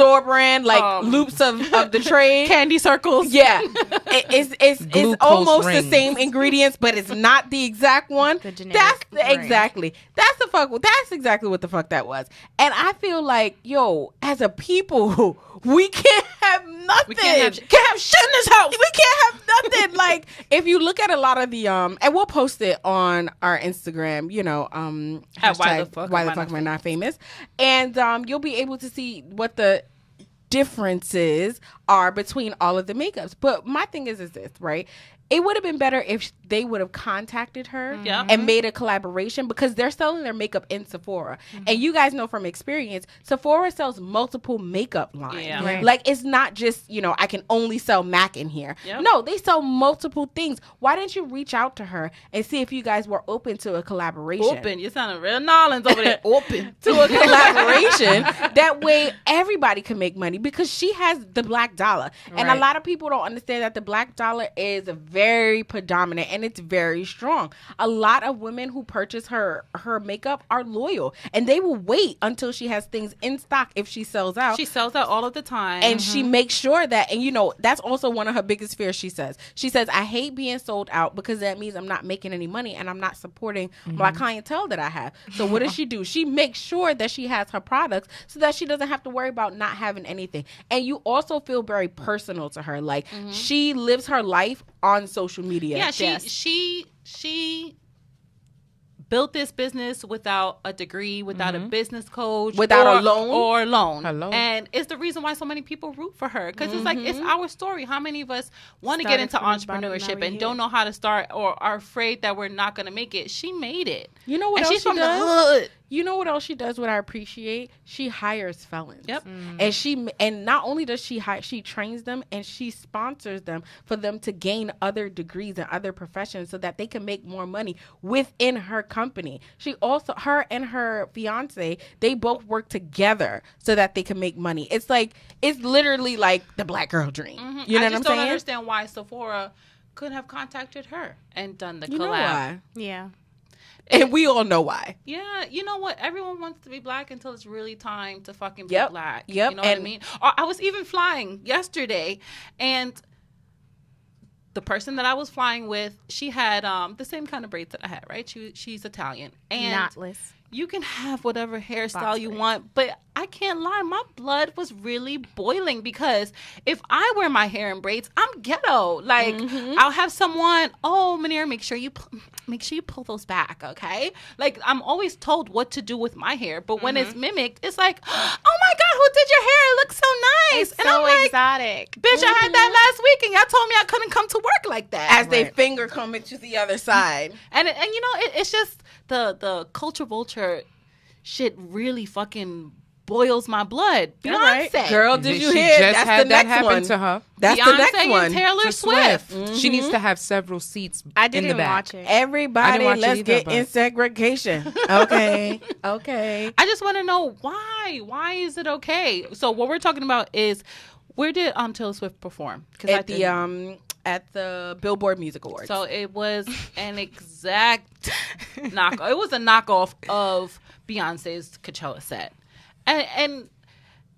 like loops of the trade. candy circles. Yeah, it's Glucose almost rings. the same ingredients, but it's not the exact one. The generic ring. Exactly. That's exactly what the fuck that was. And I feel like, yo, as a people, we can't have nothing. We can't have shit in this house. We can't have nothing. Like, if you look at a lot of the and we'll post it on our Instagram, At Why the hashtag Fuck why Am the I fuck Not am I not famous, and you'll be able to see what the differences are between all of the makeups. But my thing is this, right? It would have been better if they would have contacted her Yeah. and made a collaboration, because they're selling their makeup in Sephora. And you guys know from experience, Sephora sells multiple makeup lines. Yeah. Right. Like, it's not just, I can only sell MAC in here. Yep. No, they sell multiple things. Why didn't you reach out to her and see if you guys were open to a collaboration? Open. You sounding real Nolans over there. Open. To a collaboration. That way everybody can make money, because she has the black dollar. And a Right. lot of people don't understand that the black dollar is very predominant and it's very strong. A lot of women who purchase her makeup are loyal, and they will wait until she has things in stock if she sells out. She sells out all of the time. And she makes sure that, and that's also one of her biggest fears. She says, I hate being sold out, because that means I'm not making any money and I'm not supporting my clientele that I have. So what does she do? She makes sure that she has her products so that she doesn't have to worry about not having anything. And you also feel very personal to her. Like, she lives her life on social media. Yeah, she built this business without a degree, without a business coach, Without a loan. Hello. And it's the reason why so many people root for her, because it's like, it's our story. How many of us want to get Started into from the bottom, now entrepreneurship we're and here. don't know how to start, or are afraid that we're not going to make it? She made it. You know what And else she's she from does? the hood. You know what else she does? What I appreciate, she hires felons. Yep. And not only does she hire, she trains them and she sponsors them for them to gain other degrees and other professions so that they can make more money within her company. She also, her and her fiance, they both work together so that they can make money. It's literally like the black girl dream. You know I what I'm just don't saying? understand why Sephora couldn't have contacted her and done the You collab. know why? Yeah. And we all know why. Yeah, you know what? Everyone wants to be black until it's really time to fucking be Yep, black. yep, You know what I and- mean? Or I was even flying yesterday, and the person that I was flying with, she had the same kind of braids that I had, right? She's Italian. And Knotless. you can have whatever hairstyle Box you braids. want, but I can't lie, my blood was really boiling, because if I wear my hair in braids, I'm ghetto. Like, I'll have someone, Manir, make sure you pull those back, okay? Like, I'm always told what to do with my hair, but when it's mimicked, it's like, oh my God, who did your hair? It looks so nice. It's And so I'm like, exotic. bitch, I had that last week, and y'all told me I couldn't come to work like that. As they finger coming to the other side. And it's just the culture vulture shit really fucking boils my blood. Beyonce, All right. Girl, did you She hear? just That's had the that next happen one. to her. That's Beyonce the next one. and Taylor To Swift. She needs to have several seats I in didn't the back. watch it. I Everybody, didn't watch it let's either, get but- in segregation. Okay. Okay. I just want to know why. Why is it okay? So what we're talking about is, where did Taylor Swift perform? At the Billboard Music Awards. So it was an exact knockoff. It was a knockoff of Beyonce's Coachella set, and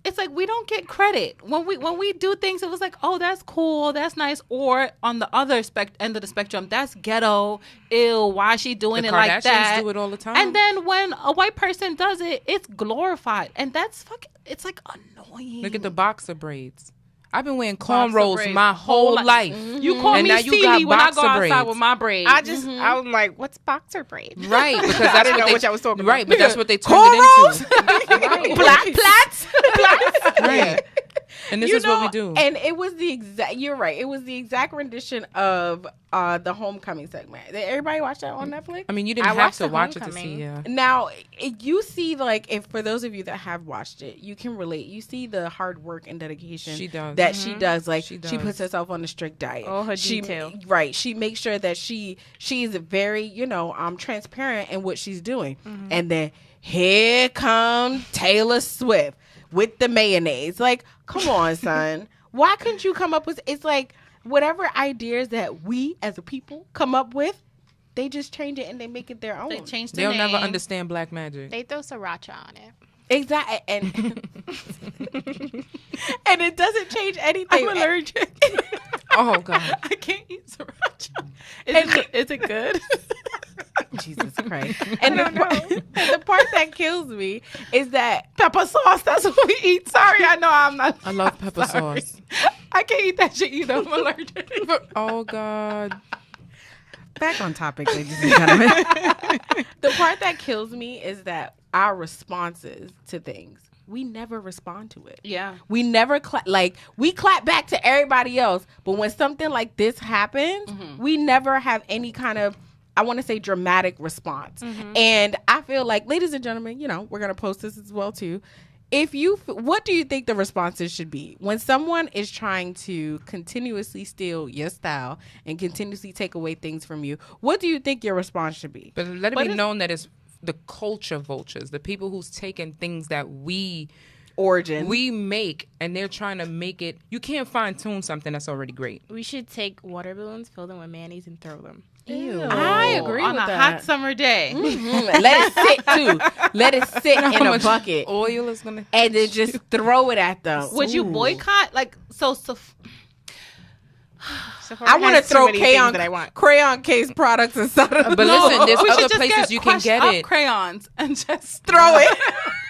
it's like, we don't get credit when we do things. It was like, oh, that's cool, that's nice. Or on the other end of the spectrum, that's ghetto, ill. Why is she doing The it like Kardashians that? do it all the time. And then when a white person does it, it's glorified, and that's fucking. It's like annoying. Look at the boxer braids. I've been wearing Boxer cornrows braids my whole life. You call And me now you Celie got when I go boxer outside braids. with my braids. I was like, what's boxer braids? Right, because that's didn't what know they, what y'all was talking about. Right, but that's what they turned Cornrows? it into. Right. Black plaits. Right. And this is what we do. And it was the exact. You're right. It was the exact rendition of the Homecoming segment. Did everybody watch that on Netflix? I mean, you didn't I have watched to the watch it to Homecoming. see. Now, you see, like, if for those of you that have watched it, you can relate. You see the hard work and dedication She does. that she does. Like, She she does. puts herself on a strict diet. Oh, her she, detail. Right. She makes sure that she's very, transparent in what she's doing. And then here comes Taylor Swift with the mayonnaise. Like, come on, son. Why couldn't you come up with? It's like whatever ideas that we as a people come up with, they just change it and they make it their own. They changed the They'll name. never understand black magic. They throw sriracha on it. Exactly, and and it doesn't change anything. I'm allergic. Oh God. I can't eat sriracha. Is it good? Jesus Christ! And the part that kills me is that pepper sauce. That's what we eat. Sorry, I know I'm not. I love pepper sorry. sauce. I can't eat that shit either. I'm allergic. Oh God. Back on topic, ladies and gentlemen. The part that kills me is that our responses to things, we never respond to it. Yeah. We never we clap back to everybody else, but when something like this happens, we never have any kind of, I want to say, dramatic response. And I feel like, ladies and gentlemen, you know, we're going to post this as well too. What do you think the responses should be when someone is trying to continuously steal your style and continuously take away things from you? What do you think your response should be? But let it be known that it's the culture vultures, the people who's taking things that we make, and they're trying to make it. You can't fine tune something that's already great. We should take water balloons, fill them with mayonnaise, and throw them. Ew. I agree on with a that. hot summer day. Let it sit too. Let it sit in a bucket, Oil is gonna, and then just throw it at them. Would you boycott? Like, so I want to throw crayon crayon case products inside of the But listen, there's we should other just places you can crushed get up it. crayons and just throw it.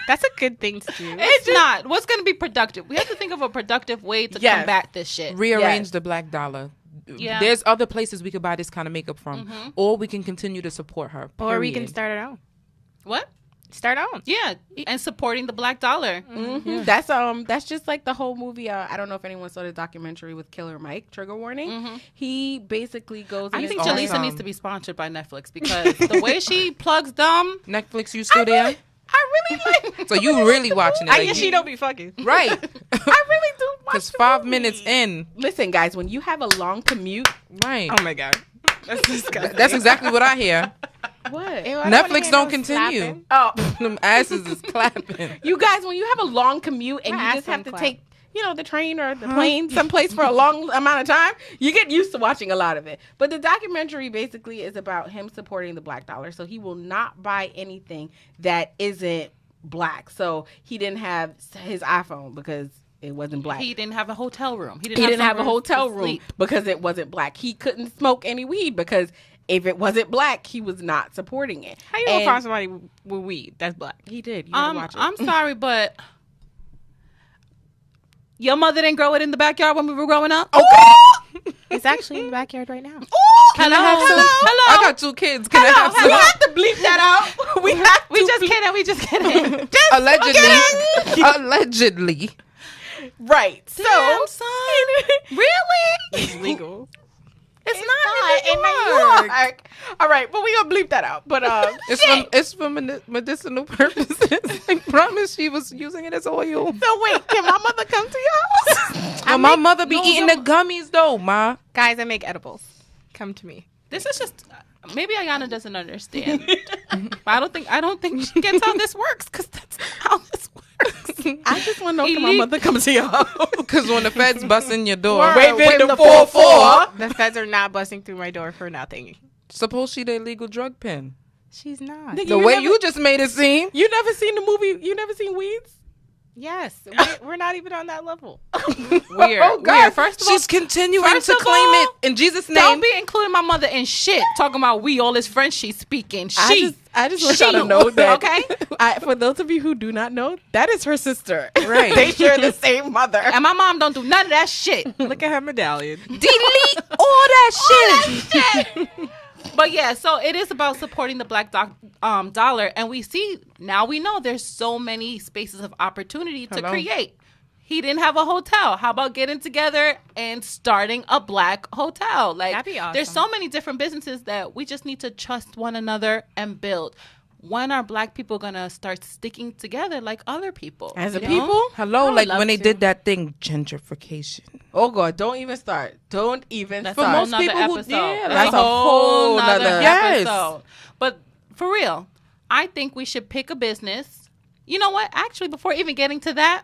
That's a good thing to do. It's not. What's going to be productive? We have to think of a productive way to Yes. combat this shit. Rearrange Yes. the black dollar. Yeah. There's other places we could buy this kind of makeup from, or we can continue to support her. Or we can period. start our own. What? Start our own. Yeah, and supporting the black dollar. Yeah. That's just like the whole movie. I don't know if anyone saw the documentary with Killer Mike. Trigger warning. He basically goes. I and think is Jaleesa awesome. needs to be sponsored by Netflix because the way she plugs them, Netflix, you still there? I really like. So you really watching it? I like guess you- she don't be fucking. Right. I really do. watch Because the 5 movie. minutes in, Listen, guys, when you have a long commute, right? Oh my god. That's disgusting. That's exactly what I hear. what? Ew, I don't wanna Netflix hear don't no continue. slapping. Oh, Them asses is clapping. you guys, when you have a long commute and My you ass just have to don't clap. take, the train or the plane someplace for a long amount of time, you get used to watching a lot of it. But the documentary basically is about him supporting the black dollar. So he will not buy anything that isn't black. So he didn't have his iPhone because it wasn't black. he didn't have a hotel room. He didn't have a somewhere hotel to room sleep. because it wasn't black. He couldn't smoke any weed because if it wasn't black, he was not supporting it. How you gonna And find somebody with weed that's black? He did. You gotta watch it. I'm sorry, but your mother didn't grow it in the backyard when we were growing up. Okay. It's actually in the backyard right now. Hello, I got 2 kids. Can I have We some? have to bleep that out. We have We to just bleep- kidding. We just kidding. Allegedly. Allegedly. Right. So, Damn, son. Really? It's legal. it's not in New York. All right, but we gonna bleep that out. But It's for medicinal purposes. I promise she was using it as oil. so wait, can my mother come to your house? Well, my mother be eating the gummies though, ma. Guys, I make edibles. Come to me. This is just maybe Ayana doesn't understand. I don't think she gets how this works because that's not how this works. I just want to know can my mother come to your house? Because when the feds bust in your door, Waving the 4-4. The feds are not busting through my door for nothing. suppose she the illegal drug pen. She's not. Nigga, The way you just made it seem. You never seen the movie? You never seen Weeds? Yes, we're not even on that level. Weird. Oh God! Weird. First of all, She's continuing first to of claim all, it in Jesus' name. don't be including my mother in shit. Talking about we all this French she's speaking. I just want y'all to know that. Okay. For those of you who do not know, that is her sister. Right. They share the same mother. And my mom don't do none of that shit. Look at her medallion. Delete all that shit. But yeah, so it is about supporting the black dollar, and we know there's so many spaces of opportunity to create. He didn't have a hotel. How about getting together and starting a black hotel? Like, That'd be awesome. There's so many different businesses that we just need to trust one another and build. When are black people gonna start sticking together like other people? As a you know? people? Hello, would like love when they to. did that thing, gentrification. Oh God, don't even start. Don't even That's start. a whole most nother people who- episode. yeah, that's a whole nother- Yes. episode. But for real, I think we should pick a business. You know what? Actually, before even getting to that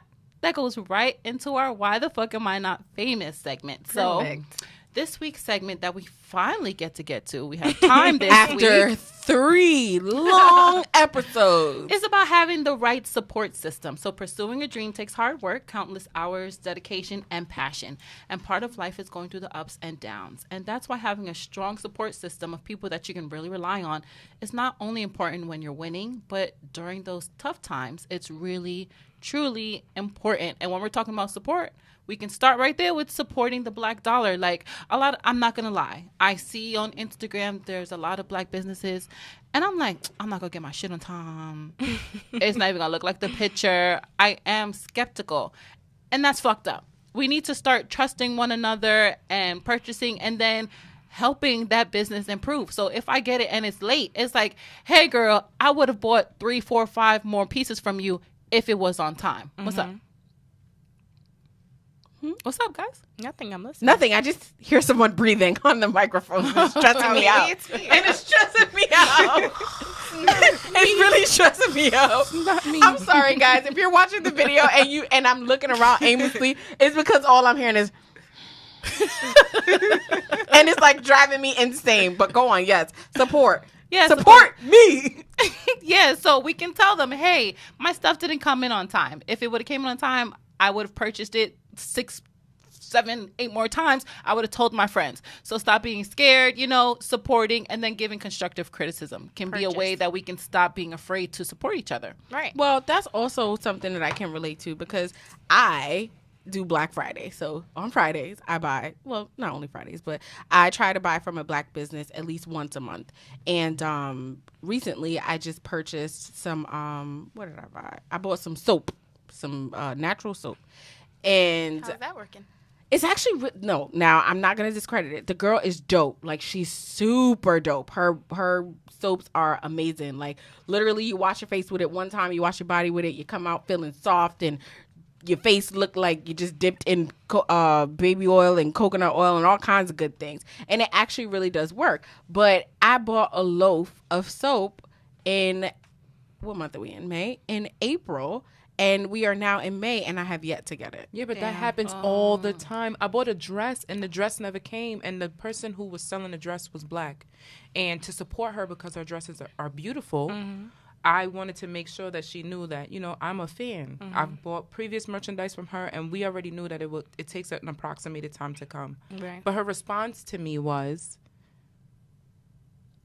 goes right into our Why the Fuck Am I Not Famous segment. So Perfect. this week's segment that we finally get to, we have time this After week. 3 long episodes. It's about having the right support system. So pursuing a dream takes hard work, countless hours, dedication, and passion. And part of life is going through the ups and downs. And that's why having a strong support system of people that you can really rely on is not only important when you're winning, but during those tough times, it's really, truly important. And when we're talking about support, we can start right there with supporting the Black dollar. Like I'm not going to lie. I see on Instagram, there's a lot of Black businesses and I'm like, I'm not going to get my shit on time. It's not even going to look like the picture. I am skeptical. And that's fucked up. We need to start trusting one another and purchasing and then helping that business improve. So if I get it and it's late, it's like, hey girl, I would have bought 3, 4, 5 more pieces from you if it was on time. What's up? What's up, guys? Nothing. I'm listening. Nothing. I just hear someone breathing on the microphone. It's stressing me out. It's me. And it's stressing me out. It's really stressing me out. Not me. I'm sorry, guys. If you're watching the video and I'm looking around aimlessly, it's because all I'm hearing is and it's like driving me insane. But go on, yes. Support. Yeah, support me. Yeah, so we can tell them, hey, my stuff didn't come in on time. If it would have came in on time, I would have purchased it 6, 7, 8 more times. I would have told my friends. So stop being scared, supporting and then giving constructive criticism can be a way that we can stop being afraid to support each other. Right. Well, that's also something that I can relate to because I do Black Friday. So on Fridays, I buy, well, not only Fridays, but I try to buy from a Black business at least once a month. And recently, I just purchased some, what did I buy? I bought some soap, some natural soap. And how's that working? it's actually no. Now I'm not gonna discredit it. The girl is dope. Like she's super dope. Her soaps are amazing. Like literally, you wash your face with it one time, you wash your body with it, you come out feeling soft, and your face look like you just dipped in baby oil and coconut oil and all kinds of good things. And it actually really does work. But I bought a loaf of soap in what month are we in? May? In April. And we are now in May, and I have yet to get it. Yeah, but that happens all the time. I bought a dress, and the dress never came, and the person who was selling the dress was Black. And to support her because her dresses are beautiful, I wanted to make sure that she knew that, I'm a fan. I've bought previous merchandise from her, and we already knew that it takes an approximated time to come. Right. But her response to me was,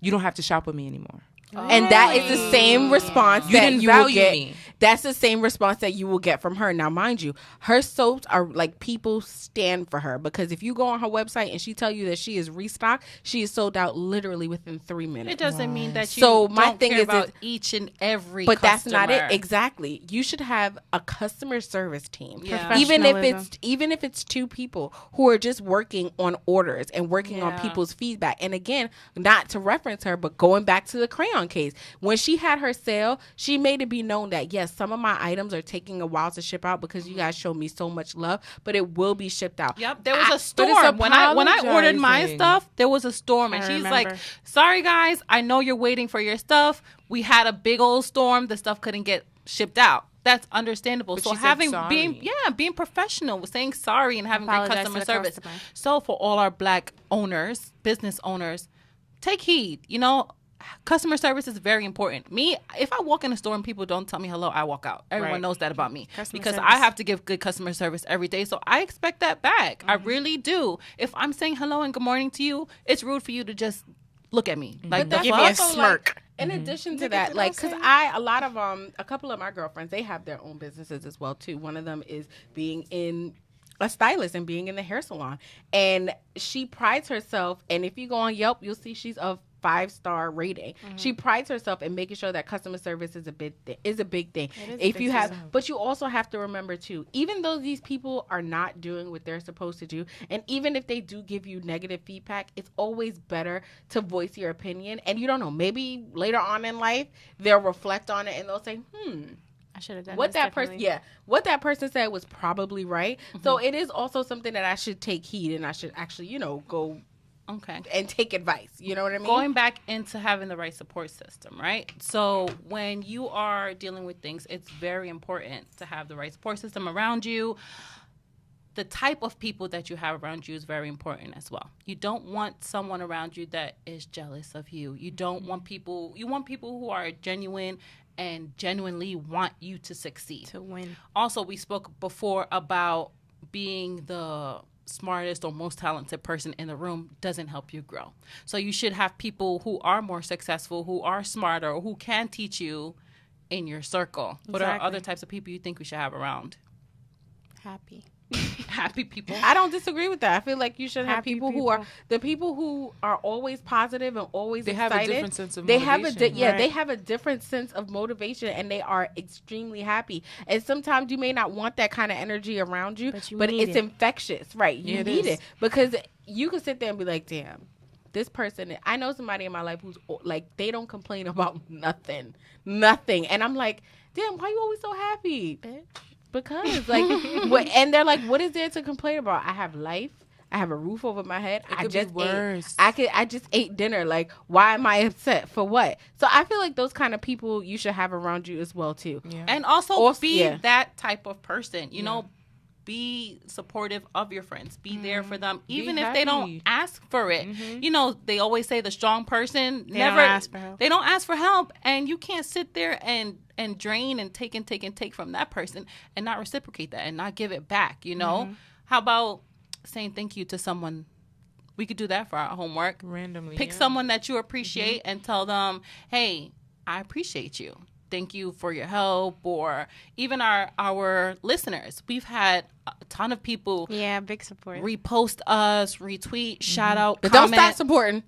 you don't have to shop with me anymore. And that is the same response You that didn't you will value get. me. That's the same response that you will get from her. Now, mind you, her soaps are like people stand for her because if you go on her website and she tell you that she is restocked, she is sold out literally within 3 minutes. It doesn't mean that you So my don't thing care is about each and every But customer. that's not it. Exactly. You should have a customer service team. Yeah. Even if it's 2 people who are just working on orders and working on Yeah. people's feedback. And again, not to reference her, but going back to the crayon case, when she had her sale, she made it be known that yes, some of my items are taking a while to ship out because you guys showed me so much love, but it will be shipped out. Yep, there was a but it's storm when I ordered my apologizing. stuff. There was a storm, and I she's remember. like, "Sorry guys, I know you're waiting for your stuff. We had a big old storm. The stuff couldn't get shipped out." That's understandable. But so she said having sorry. being professional, saying sorry, and having great Apologize to customer the service. customer. So for all our Black owners, business owners, take heed. Customer service is very important. Me, if I walk in a store and people don't tell me hello, I walk out. Everyone Right. knows that about me Customer because service. I have to give good customer service every day. So I expect that back. I really do. If I'm saying hello and good morning to you, it's rude for you to just look at me like the That's Give me a also, smirk. like, in addition to that, like, because a couple of my girlfriends, they have their own businesses as well too. One of them is being in a stylist and being in the hair salon, and she prides herself. And if you go on Yelp, you'll see she's a 5-star rating. She prides herself in making sure that customer service is a big thing. It is a If big you have, thing. but you also have to remember too, even though these people are not doing what they're supposed to do, and even if they do give you negative feedback, it's always better to voice your opinion. And you don't know, maybe later on in life they'll reflect on it and they'll say, I should have done what this that person, differently. what that person said was probably right. So it is also something that I should take heed and I should actually, go okay. and take advice. You know what I mean? Going back into having the right support system, right? So when you are dealing with things, it's very important to have the right support system around you. the type of people that you have around you is very important as well. You don't want someone around you that is jealous of you. You don't want people, you want people who are genuine and genuinely want you to succeed. To win. Also, we spoke before about being the smartest or most talented person in the room doesn't help you grow. So you should have people who are more successful, who are smarter, or who can teach you in your circle. What are Exactly. other types of people you think we should have around? Happy. Happy people. I don't disagree with that. I feel like you should have Happy people who are the people who are always positive and always They have excited. a different sense of They have motivation. Right. they have a different sense of motivation, and they are extremely happy. And sometimes you may not want that kind of energy around you, But you but need it's it. infectious, right? You Yeah, it need is. it because you can sit there and be like, "Damn, this person." I know somebody in my life who's like, they don't complain about nothing, and I'm like, "Damn, why you always so happy, bitch?" Because like, and they're like, "What is there to complain about? I have life. I have a roof over my head. I could be just worse. I just ate dinner. Like, why am I upset for what?" So I feel like those kind of people you should have around you as well too. Yeah. And also Also- be yeah. that type of person. You know, be supportive of your friends. Be there for them, even if they don't happy. ask for it. You know, they always say the strong person They never don't ask for help. They don't ask for help, and you can't sit there and drain and take from that person and not reciprocate that and not give it back. You know, how about saying thank you to someone? We could do that for our homework. Randomly. Pick yeah. someone that you appreciate and tell them, hey, I appreciate you. Thank you for your help. Or even our listeners. We've had a ton of people Yeah, big support. repost us, retweet, shout out, But comment. don't stop supporting.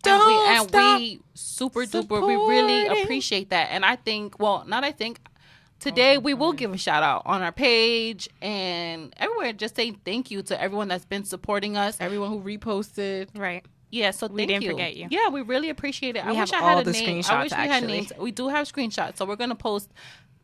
And Don't we super duper, we really supporting. appreciate that. And I think, well, not I think, today we will give a shout out on our page and everywhere. Just say thank you to everyone that's been supporting us. Everyone who reposted. Right. Yeah, so We thank didn't you. forget you. Yeah, we really appreciate it. I We wish have I had all a the name. I screenshots, wish we had actually. names. We do have screenshots, so we're gonna post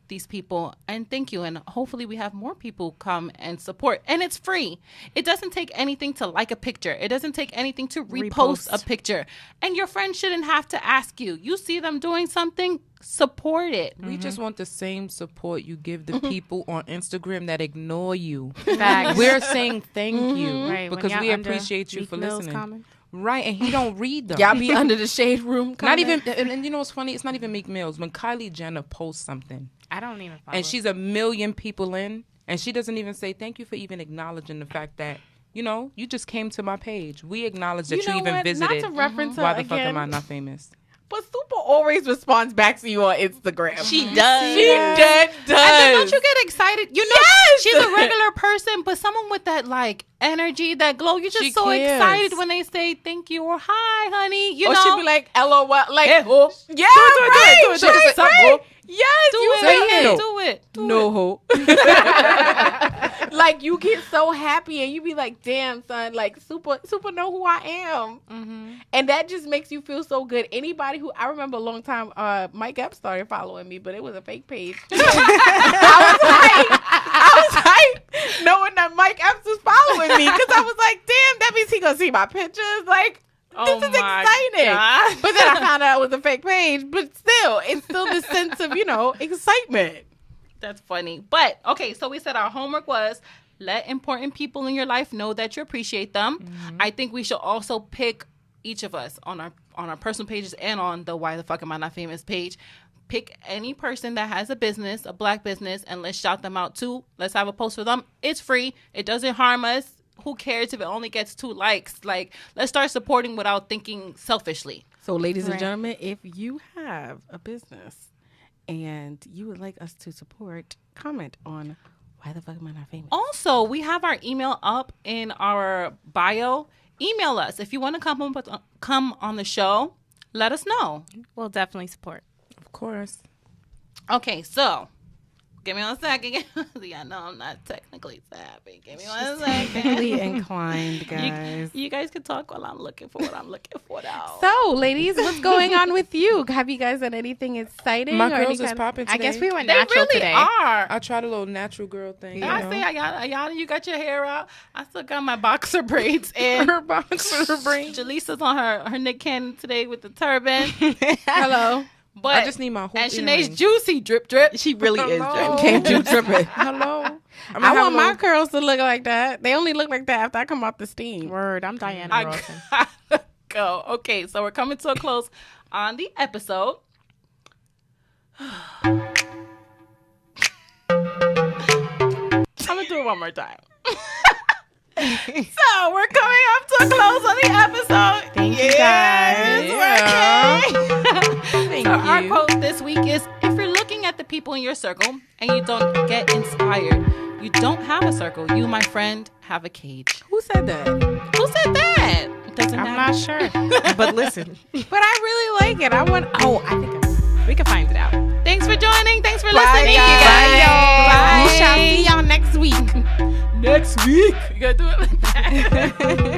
these people and thank you. And hopefully we have more people come and support. And it's free. It doesn't take anything to like a picture. It doesn't take anything to repost a picture. And your friend shouldn't have to ask you. You see them doing something, support it. We just want the same support you give the people on Instagram that ignore you. Facts. We're saying thank you Right, when because y'all we under appreciate you Meek for Mill's listening. comments. Right, and he don't read them. Y'all be under the shade room. Not comment. even, and you know what's funny? It's not even Meek Mills. When Kylie Jenner posts something, I don't even follow. and she's 1 million people in, and she doesn't even say thank you for even acknowledging the fact that, you know, you just came to my page. We acknowledge that You you, know even what? visited. Not to reference her Why the fuck again. am I not famous? But Super always responds back to you on Instagram. She does. She dead does. And then don't you get excited? You know, Yes! she's a regular person, but someone with that like energy, that glow. You're just She so cares. excited when they say thank you or hi, honey. You Or know, she'd be like, LOL. Like, Eh, ho. yeah, do it, right, do it, do it. right, Sup, right. ho? Yes, do you it, say it. do it. No ho. Like you get so happy and you be like, damn son, like super know who I am. And that just makes you feel so good. Anybody who, I remember a long time, Mike Epps started following me, but it was a fake page. I was like, knowing that Mike Epps was following me, because I was like, damn, that means he gonna see my pictures. Like, Oh this is my exciting. God. But then I found out it was a fake page. But still, it's still the sense of, excitement. That's funny. But okay, so we said our homework was let important people in your life know that you appreciate them. I think we should also pick each of us on our personal pages and on the Why the Fuck Am I Not Famous page. Pick any person that has a business, a black business, and let's shout them out too. Let's have a post for them. It's free. It doesn't harm us. Who cares if it only gets 2 likes? Like, let's start supporting without thinking selfishly. So, ladies and Right. gentlemen, if you have a business and you would like us to support, comment on Why the Fuck Am I Not Famous? Also, we have our email up in our bio. Email us if you want to come on the show. Let us know. We'll definitely support. Of course. Okay, so give me 1 second. Yeah, no, I'm not technically savvy. Give me 1 second. Technically inclined, guys. You guys can talk while I'm looking for what I'm looking for now. So, ladies, what's going on with you? Have you guys done anything exciting? My or any girls is kind- popping I today. guess we went They natural really today. are. I tried a little natural girl thing. I see Ayana, you got your hair out. I still got my boxer braids in. Her boxer brain. Jaleesa's on her Nick Cannon today with the turban. Hello. But I just need my hoop and Shanae's earrings. juicy drip. She really is. Hello. Came to tripping. Hello. I'm gonna I have want a my little- curls to look like that. They only look like that after I come out the steam. Word, I'm Diana I Ross. gotta go. Okay, so we're coming to a close on the episode. I'm gonna do it one more time. So we're coming up to a close on the episode. Thank you, guys. Thank So our you. quote this week is: if you're looking at the people in your circle and you don't get inspired, you don't have a circle. You, my friend, have a cage. Who said that? Who said that? Doesn't I'm matter. not sure, but listen, But I really like it. I want. Oh, I think. we can find it out. Thanks for joining. Thanks for Bye, listening. guys. Bye. We shall see y'all next week. Next week. You gotta do it like that.